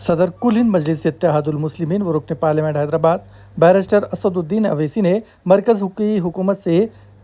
सदर कुल हिंद मजलिस इत्तेहादुल मुस्लिमीन व रुकन पार्लियामेंट हैदराबाद बैरिस्टर असदुद्दीन अवैसी ने मरकज़ की हुकूमत से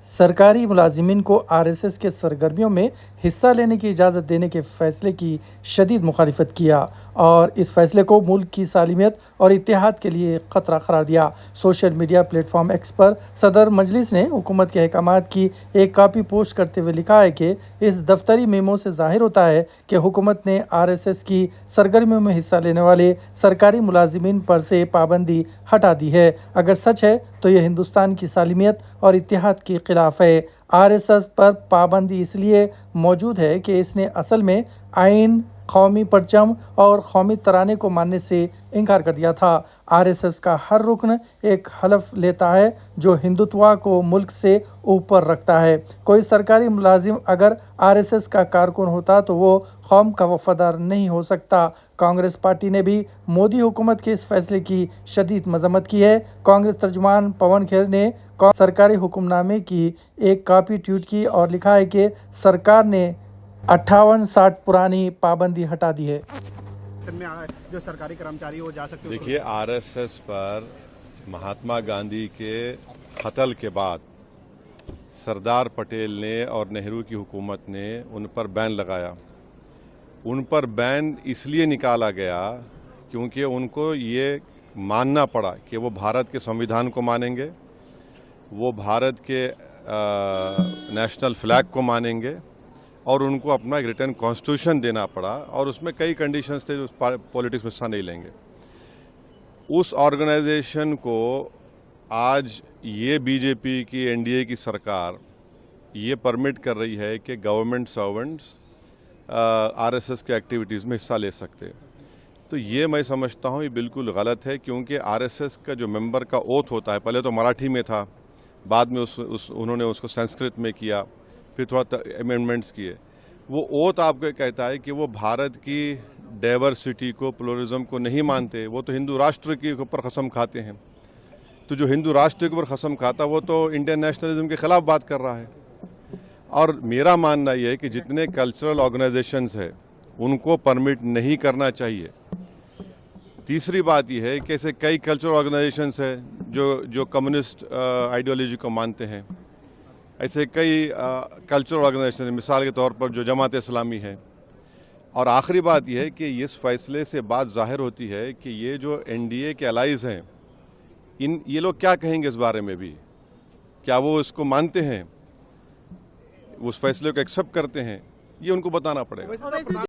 सरकारी मुलाजिमीन को आरएसएस के सरगर्मियों में हिस्सा लेने की इजाज़त देने के फैसले की शदीद मुखालिफत किया और इस फैसले को मुल्क की सालिमियत और इत्तेहाद के लिए ख़तरा करार दिया। सोशल मीडिया प्लेटफॉर्म एक्स पर सदर मजलिस ने हुकूमत के अहकामात की एक कॉपी पोस्ट करते हुए लिखा है कि इस दफ्तरी मेमो से ज़ाहिर होता है कि हुकूमत ने आरएसएस की सरगर्मियों में हिस्सा लेने वाले सरकारी मुलाजिमीन पर से पाबंदी हटा दी है। अगर सच है तो यह हिंदुस्तान की सालिमियत और इत्तेहाद के खिलाफ है। आरएसएस पर पाबंदी इसलिए मौजूद है कि इसने असल में आइन, कौमी परचम और कौमी तराने को मानने से इनकार कर दिया था। आरएसएस का हर रुकन एक हलफ लेता है जो हिंदुत्व को मुल्क से ऊपर रखता है। कोई सरकारी मुलाजिम अगर आरएसएस का कारकुन होता तो वो कौम का वफादार नहीं हो सकता। कांग्रेस पार्टी ने भी मोदी हुकूमत के इस फैसले की शदीद मजम्मत की है। कांग्रेस तर्जुमान पवन खेर ने सरकारी हुक्मनामे की एक कॉपी ट्वीट की और लिखा है कि सरकार ने 58-60 पुरानी पाबंदी हटा दी है। जो सरकारी कर्मचारी वो जा सकते। देखिए, आरएसएस पर महात्मा गांधी के कत्ल के बाद सरदार पटेल ने और नेहरू की हुकूमत ने उन पर बैन लगाया। उन पर बैन इसलिए निकाला गया क्योंकि उनको ये मानना पड़ा कि वो भारत के संविधान को मानेंगे, वो भारत के नेशनल फ्लैग को मानेंगे और उनको अपना एक रिटर्न कॉन्स्टिट्यूशन देना पड़ा और उसमें कई कंडीशंस थे जो पॉलिटिक्स में हिस्सा नहीं लेंगे। उस ऑर्गेनाइजेशन को आज ये बीजेपी की एनडीए की सरकार ये परमिट कर रही है कि गवर्नमेंट सर्वेंट्स आरएसएस के एक्टिविटीज़ में हिस्सा ले सकते। तो ये मैं समझता हूँ ये बिल्कुल गलत है, क्योंकि आरएसएस का जो मेंबर का ओथ होता है, पहले तो मराठी में था, बाद में उन्होंने उसको संस्कृत में किया, फिर थोड़ा अमेंडमेंट्स किए। वो ओथ आपको कहता है कि वो भारत की डाइवर्सिटी को, प्लुरलिज्म को नहीं मानते। वो तो हिंदू राष्ट्र के ऊपर कसम खाते हैं। तो जो हिंदू राष्ट्र के ऊपर कसम खाता वो तो इंडियन नेशनलिज्म के खिलाफ बात कर रहा है। और मेरा मानना यह है कि जितने कल्चरल ऑर्गेनाइजेशंस है उनको परमिट नहीं करना चाहिए। तीसरी बात यह है कि ऐसे कई कल्चरल ऑर्गेनाइजेशंस है जो कम्युनिस्ट आइडियोलॉजी को मानते हैं। ऐसे कई कल्चरल ऑर्गेनाइजेशन, मिसाल के तौर पर जो जमात इस्लामी है। और आखिरी बात यह है कि इस फैसले से बात जाहिर होती है कि ये जो एनडीए के अलाइज हैं, ये लोग क्या कहेंगे इस बारे में भी, क्या वो इसको मानते हैं, उस फैसले को एक्सेप्ट करते हैं, ये उनको बताना पड़ेगा।